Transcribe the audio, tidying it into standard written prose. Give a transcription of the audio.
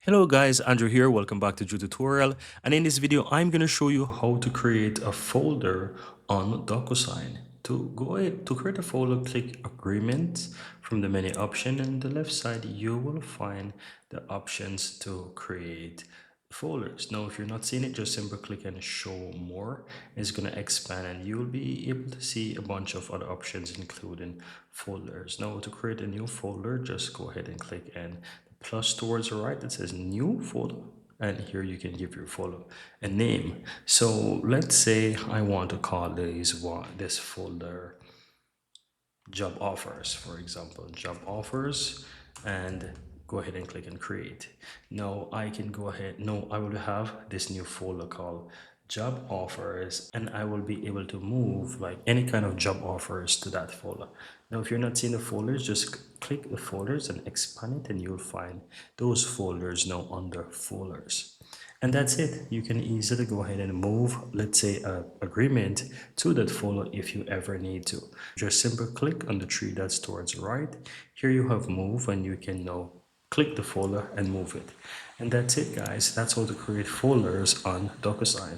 Hello guys, Andrew here. Welcome back to Drew Tutorial. And in this video, I'm going to show you how to create a folder on DocuSign. To create a folder, click Agreement from the menu option. And on the left side, you will find the options to create folders. Now, if you're not seeing it, just simply click and show more. It's going to expand and you'll be able to see a bunch of other options, including folders. Now, to create a new folder, just go ahead and click and plus towards the right that says new folder, and here you can give your folder a name. So let's say I want to call this folder job offers, for example, job offers, and go ahead and click and create. Now I can go ahead, no, I will have this new folder called job offers, and I will be able to move like any kind of job offers to that folder. Now if you're not seeing the folders, just click the folders and expand it, and you'll find those folders now under folders. And that's it. You can easily go ahead and move, let's say, a agreement to that folder if you ever need to. Just simply click on the three dots towards the right. Here you have move, and you can now click the folder and move it. And that's it, guys. That's how to create folders on DocuSign.